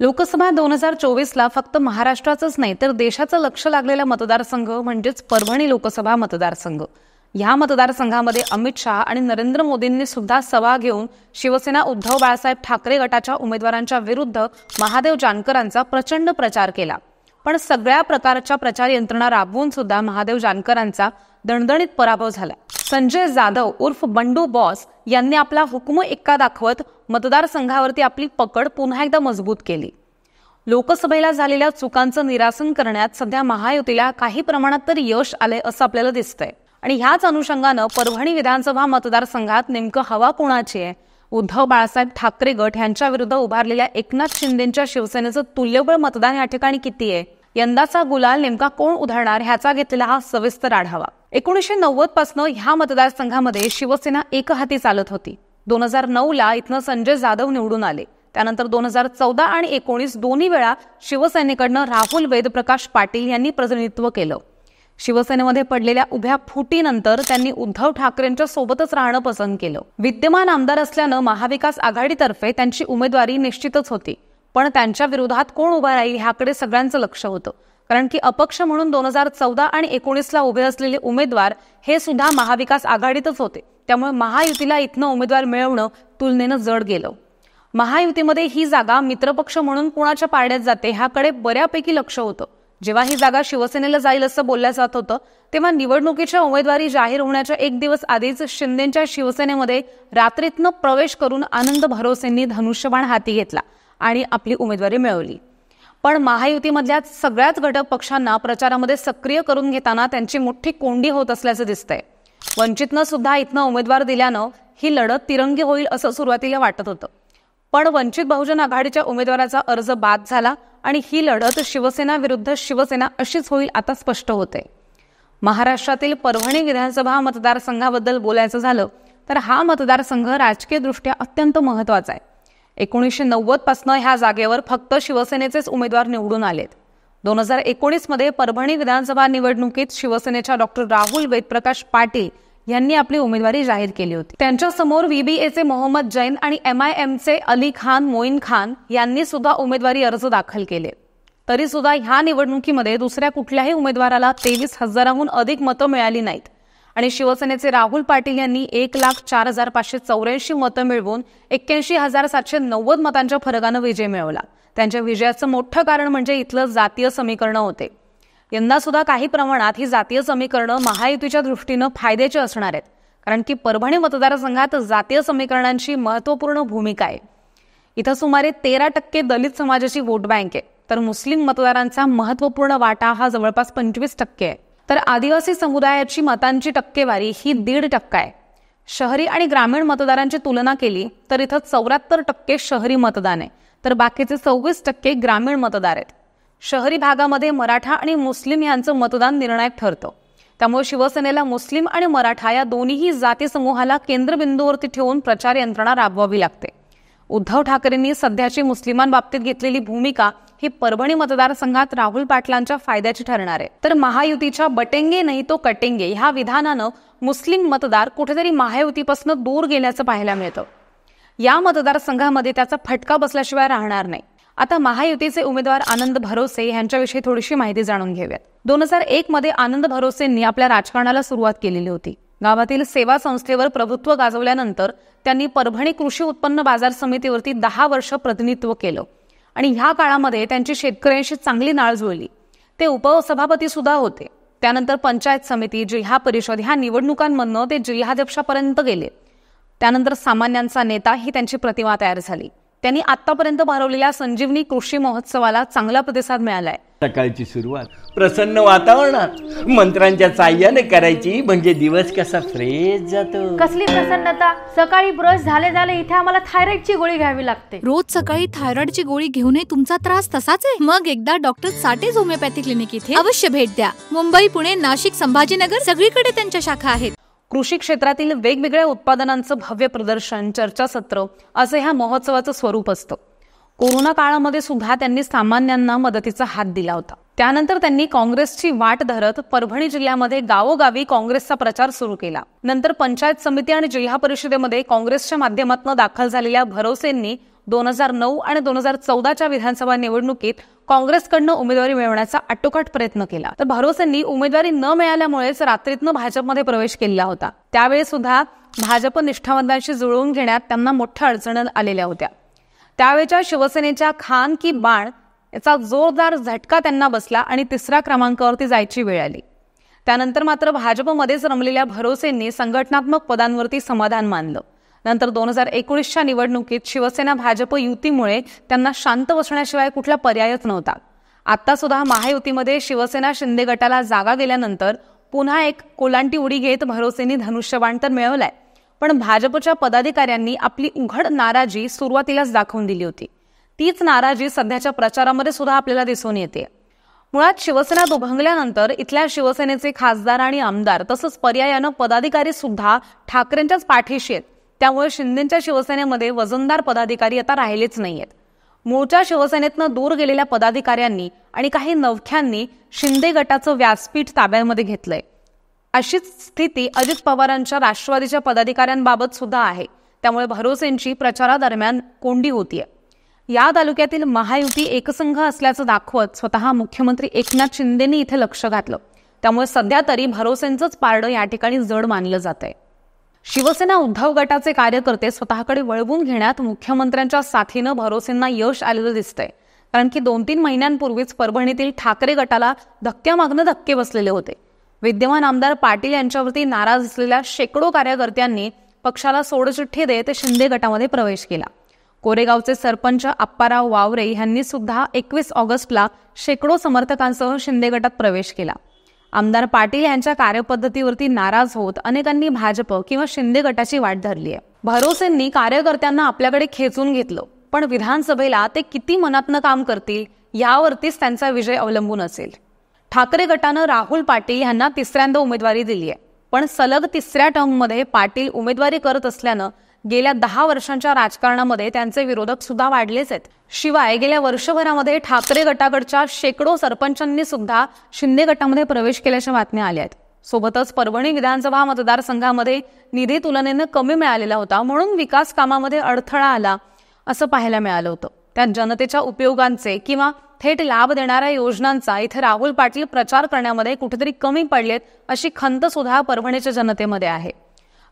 लोकसभा 2024ला फक्त महाराष्ट्राचंच नाही तर देशाचं लक्ष लागलेला मतदारसंघ म्हणजेच परभणी लोकसभा मतदारसंघ. या मतदारसंघामध्ये अमित शहा आणि नरेंद्र मोदींनी सुद्धा सभा घेऊन शिवसेना उद्धव बाळासाहेब ठाकरे गटाच्या उमेदवारांच्या विरुद्ध महादेव जानकरांचा प्रचंड प्रचार केला. पण सगळ्या प्रकारच्या प्रचार यंत्रणा राबवून सुद्धा महादेव जानकरांचा दणदणीत पराभव झाला. संजय जाधव उर्फ बंडू बॉस यांनी आपला हुकूम एक्का दाखवत मतदारसंघावरती आपली पकड पुन्हा एकदा मजबूत केली. लोकसभेला झालेल्या चुकांचं निरासन करण्यात सध्या महायुतीला काही प्रमाणात तरी यश आले असं आपल्याला दिसतंय. आणि ह्याच अनुषंगानं परभणी विधानसभा मतदारसंघात नेमकं हवा कोणाची आहे? उद्धव बाळासाहेब ठाकरे गट यांच्या विरुद्ध उभारलेल्या एकनाथ शिंदेंच्या शिवसेनेचं तुल्यबळ मतदान या ठिकाणी किती आहे? यंदाचा गुलाल नेमका कोण उधळणार ह्याचा घेतलेला हा सविस्तर आढावा. 1990 पासून ह्या मतदारसंघामध्ये शिवसेना एकहाती चालत होती. 2009ला इथनं संजय जाधव निवडून आले. त्यानंतर 2014 आणि 2019 दोन्ही वेळा शिवसेनेकडनं राहुल वेदप्रकाश पाटील यांनी प्रतिनिधित्व केलं. शिवसेनेमध्ये पडलेल्या उभ्या फुटीनंतर त्यांनी उद्धव ठाकरेंच्या सोबतच राहणं पसंत केलं. विद्यमान आमदार असल्यानं महाविकास आघाडीतर्फे त्यांची उमेदवारी निश्चितच होती. पण त्यांच्या विरोधात कोण उभा राहील ह्याकडे सगळ्यांचं लक्ष होतं. कारण की अपक्ष म्हणून 2014 आणि 2019ला उभे असलेले उमेदवार हे सुद्धा महाविकास आघाडीतच होते. त्यामुळे महायुतीला इथनं उमेदवार मिळवणं तुलनेनं जड गेलं. महायुतीमध्ये ही जागा मित्रपक्ष म्हणून कोणाच्या पारड्यात जाते ह्याकडे बऱ्यापैकी लक्ष होतं. जेव्हा ही जागा शिवसेनेला जाईल असं बोललं जात होतं तेव्हा निवडणुकीच्या उमेदवारी जाहीर होण्याच्या एक दिवस आधीच शिंदेंच्या शिवसेनेमध्ये रात्रीतनं प्रवेश करून आनंद भरोसेंनी धनुष्यबाण हाती घेतला आणि आपली उमेदवारी मिळवली. पण महायुतीमधल्या सगळ्याच घटक पक्षांना प्रचारामध्ये सक्रिय करून घेताना त्यांची मोठी कोंडी होत असल्याचं दिसतंय. वंचितनं सुद्धा इथनं उमेदवार दिल्यानं ही लढत तिरंगी होईल असं सुरुवातीला वाटत होतं. पण वंचित बहुजन आघाडीच्या उमेदवाराचा अर्ज बाद झाला आणि ही लढत शिवसेना विरुद्ध शिवसेना अशीच होईल आता स्पष्ट होते. महाराष्ट्रातील परभणी विधानसभा मतदारसंघाबद्दल बोलायचं झालं तर हा मतदारसंघ राजकीयदृष्ट्या अत्यंत महत्वाचा आहे. 1990 पासून ह्या जागेवर फक्त शिवसेनेचेच उमेदवार निवडून आलेत. 2019 मध्ये परभणी विधानसभा निवडणुकीत शिवसेनेच्या डॉक्टर राहुल वेदप्रकाश पाटील यांनी आपली उमेदवारी जाहीर केली होती. त्यांच्या समोर VBAचे मोहम्मद जैन आणि MIMचे अली खान मोईन खान यांनी सुद्धा उमेदवारी अर्ज दाखल केले. तरी सुद्धा ह्या निवडणुकीमध्ये दुसऱ्या कुठल्याही उमेदवाराला 23,000हून अधिक मतं मिळाली नाहीत. आणि शिवसेनेचे राहुल पाटील यांनी 1,04,584 मतं मिळवून 81,790 मतांच्या फरकानं विजय मिळवला. त्यांच्या विजयाचं मोठं कारण म्हणजे इथलं जातीय समीकरण होते. यंदा सुद्धा काही प्रमाणात ही जातीय समीकरणं महायुतीच्या दृष्टीनं फायद्याची असणार आहेत. कारण की परभणी मतदारसंघात जातीय समीकरणांची महत्त्वपूर्ण भूमिका आहे. इथं सुमारे 13% दलित समाजाची वोट बँक आहे तर मुस्लिम मतदारांचा महत्त्वपूर्ण वाटा हा जवळपास 25% आहे. तर आदिवासी समुदायाची मतांची टक्केवारी ही 1.5% आहे. शहरी आणि ग्रामीण मतदारांची तुलना केली तर इथं 74% शहरी मतदान आहे तर बाकीचे 26% ग्रामीण मतदार आहेत. शहरी भागामध्ये मराठा आणि मुस्लिम यांचं मतदान निर्णायक ठरतं. त्यामुळे शिवसेनेला मुस्लिम आणि मराठा या दोन्हीही जाती समूहाला केंद्रबिंदूवरती ठेवून प्रचार यंत्रणा राबवावी लागते. उद्धव ठाकरेंनी सध्याची मुस्लिमांबाबतीत घेतलेली भूमिका ही परभणी मतदारसंघात राहुल पाटलांच्या फायद्याची ठरणार आहे. तर महायुतीच्या बटेंगे नाही तो कटेंगे ह्या विधानानं मुस्लिम मतदार कुठेतरी महायुतीपासून दूर गेल्याचं पाहायला मिळतं. या मतदारसंघामध्ये त्याचा फटका बसल्याशिवाय राहणार नाही. आता महायुतीचे उमेदवार आनंद भरोसे यांच्याविषयी थोडीशी माहिती जाणून घेऊयात. 2001 मध्ये आनंद भरोसेंनी आपल्या राजकारणाला सुरुवात केलेली होती. गावातील सेवा संस्थेवर प्रभुत्व गाजवल्यानंतर त्यांनी परभणी कृषी उत्पन्न बाजार समितीवरती 10 वर्ष प्रतिनिधित्व केलं आणि ह्या काळामध्ये त्यांची शेतकऱ्यांशी चांगली नाळ जुळली. ते उपसभापती सुद्धा होते. त्यानंतर पंचायत समिती, जिल्हा परिषद ह्या निवडणुकांमधनं ते जिल्हाध्यक्षापर्यंत गेले. त्यानंतर सामान्यांचा नेता ही त्यांची प्रतिमा तयार झाली. त्यांनी आतापर्यंत भरवलेल्या संजीवनी कृषी महोत्सवाला चांगला प्रतिसाद मिळालाय. सकाळची सुरुवात प्रसन्न वातावरणात मंत्रांच्या साह्याने करायची म्हणजे दिवस कसा फ्रेश जातो. कसली प्रसन्नता. सकाळी ब्रश झाले इथे आम्हाला थायरॉइडची गोळी घ्यावी लागते. रोज सकाळी थायरॉइडची गोळी घेऊनही तुमचा त्रास तसाच आहे? मग एकदा डॉक्टर साठेज होमिओपॅथिक क्लिनिक इथे अवश्य भेट द्या. मुंबई, पुणे, नाशिक, संभाजीनगर सगळीकडे त्यांच्या शाखा आहेत. कृषी क्षेत्रातील वेगवेगळ्या उत्पादनांचं भव्य प्रदर्शन, चर्चासत्र असं ह्या महोत्सवाचं स्वरूप असतं. कोरोना काळामध्ये सुद्धा त्यांनी सामान्यांना मदतीचा हात दिला होता. त्यानंतर त्यांनी काँग्रेसची वाट धरत परभणी जिल्ह्यामध्ये गावोगावी काँग्रेसचा प्रचार सुरू केला. नंतर पंचायत समिती आणि जिल्हा परिषदेमध्ये काँग्रेसच्या माध्यमातून दाखल झालेल्या भरोसेंनी 2009 आणि 2014च्या विधानसभा निवडणुकीत काँग्रेसकडनं उमेदवारी मिळवण्याचा आटोकाट प्रयत्न केला. तर भरोसेंनी उमेदवारी न मिळाल्यामुळेच रात्रीतनं भाजपमध्ये प्रवेश केला होता. त्यावेळी सुद्धा भाजप निष्ठावंतांशी जुळवून घेण्यात त्यांना मोठ्या अडचणी आलेल्या होत्या. त्यावेळच्या शिवसेनेच्या खान की बाण याचा जोरदार झटका त्यांना बसला आणि 3ऱ्या क्रमांकावरती जायची वेळ आली. त्यानंतर मात्र भाजपमध्येच रमलेल्या भरोसेंनी संघटनात्मक पदांवरती समाधान मानलं. नंतर 2019च्या निवडणुकीत शिवसेना भाजप युतीमुळे त्यांना शांत बसण्याशिवाय कुठला पर्यायच नव्हता. आता सुद्धा महायुतीमध्ये शिवसेना शिंदे गटाला जागा गेल्यानंतर पुन्हा एक कोलांटी उडी घेत भरोसेंनी धनुष्यबाण तर मिळवलाय, पण भाजपच्या पदाधिकाऱ्यांनी आपली उघड नाराजी सुरुवातीलाच दाखवून दिली होती. तीच नाराजी सध्याच्या प्रचारामध्ये सुद्धा आपल्याला दिसून येते. मुळात शिवसेना दुभंगल्यानंतर इथल्या शिवसेनेचे खासदार आणि आमदार तसंच पर्यायानं पदाधिकारी सुद्धा ठाकरेंच्याच पाठीशी आहेत. त्यामुळे शिंदेच्या शिवसेनेमध्ये वजनदार पदाधिकारी आता राहिलेच नाहीयेत. मूळच्या शिवसेनेतनं दूर गेलेल्या पदाधिकाऱ्यांनी आणि काही नवख्यांनी शिंदे गटाचं व्यासपीठ ताब्यामध्ये घेतलंय. अशीच स्थिती अजित पवारांच्या राष्ट्रवादीच्या पदाधिकाऱ्यांबाबत सुद्धा आहे. त्यामुळे भरोसेंची प्रचारादरम्यान कोंडी होतीये. या तालुक्यातील महायुती एकसंघ असल्याचं दाखवत स्वतः मुख्यमंत्री एकनाथ शिंदेंनी इथे लक्ष घातलं. त्यामुळे सध्या तरी भरोसेंचंच पारडं या ठिकाणी जड मानलं जात आहे. शिवसेना उद्धव गटाचे कार्यकर्ते स्वतःकडे वळवून घेण्यात मुख्यमंत्र्यांच्या साथीनं भरोसेंना यश आलेलं दिसतंय. कारण की 2-3 महिन्यांपूर्वीच परभणीतील ठाकरे गटाला धक्क्यामागनं धक्के बसलेले होते. विद्यमान आमदार पाटील यांच्यावरती नाराज असलेल्या शेकडो कार्यकर्त्यांनी पक्षाला सोडचिठ्ठी देत शिंदे गटामध्ये प्रवेश केला. कोरेगावचे सरपंच आप्पाराव वावरे यांनी सुद्धा 21 ऑगस्टला शेकडो समर्थकांसह शिंदे गटात प्रवेश केला. आमदार पाटील यांच्या कार्यपद्धतीवरती नाराज होत अनेकांनी भाजप किंवा शिंदे गटाची वाट धरली आहे. भरोसेंनी कार्यकर्त्यांना आपल्याकडे खेचून घेतलं, पण विधानसभेला ते किती मनातनं काम करतील यावरतीच त्यांचा विजय अवलंबून असेल. ठाकरे गटानं राहुल पाटील यांना 3ऱ्यांदा उमेदवारी दिली आहे, पण सलग 3ऱ्या टर्ममध्ये पाटील उमेदवारी करत असल्यानं गेल्या 10 वर्षांच्या राजकारणामध्ये त्यांचे विरोधक सुद्धा वाढलेच आहेत. शिवाय गेल्या वर्षभरामध्ये ठाकरे गटाकडच्या शेकडो सरपंचांनी सुद्धा शिंदे गटामध्ये प्रवेश केल्याच्या बातम्या आल्या आहेत. सोबतच परभणी विधानसभा मतदारसंघामध्ये निधी तुलनेनं कमी मिळालेला होता, म्हणून विकास कामामध्ये अडथळा आला असं पाहायला मिळालं होतं. त्यात जनतेच्या उपयोगांचे किंवा थेट लाभ देणाऱ्या योजनांचा इथे राहुल पाटील प्रचार करण्यामध्ये कुठेतरी कमी पडलेत अशी खंत सुद्धा परभणीच्या जनतेमध्ये आहे.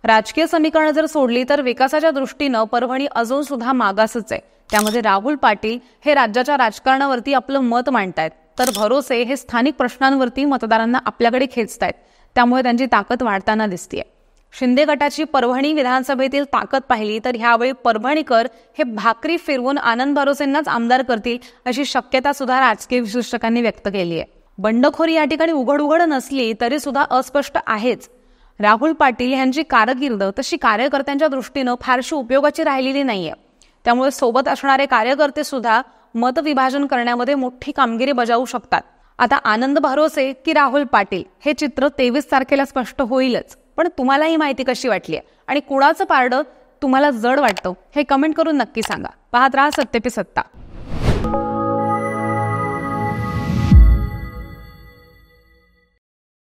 राजकीय समीकरणं जर सोडली तर विकासाच्या दृष्टीनं परभणी अजून सुद्धा मागासच आहे. त्यामध्ये राहुल पाटील हे राज्याच्या राजकारणावरती आपलं मत मांडतायत, तर भरोसे हे स्थानिक प्रश्नांवरती मतदारांना आपल्याकडे खेचतायत. त्यामुळे त्यांची ताकद वाढताना दिसतेय. शिंदे गटाची परभणी विधानसभेतील ताकद पाहिली तर ह्यावेळी परभणीकर हे भाकरी फिरवून आनंद भरोसेंनाच आमदार करतील अशी शक्यता सुद्धा राजकीय विश्लेषकांनी व्यक्त केली आहे. बंडखोरी या ठिकाणी उघड नसली तरी सुद्धा अस्पष्ट आहेच. राहुल पाटील यांची कारकीर्द तशी कार्यकर्त्यांच्या दृष्टीनं फारशी उपयोगाची राहिलेली नाहीये. त्यामुळे सोबत असणारे कार्यकर्ते सुद्धा मतविभाजन करण्यामध्ये मोठी कामगिरी बजावू शकतात. आता आनंद भरोसे की राहुल पाटील हे चित्र 23 तारखेला स्पष्ट होईलच. पण तुम्हाला ही माहिती कशी वाटली आणि कुणाचं पारडं तुम्हाला जड वाटतं हे कमेंट करून नक्की सांगा. पाहत राहा सत्य पे सत्ता.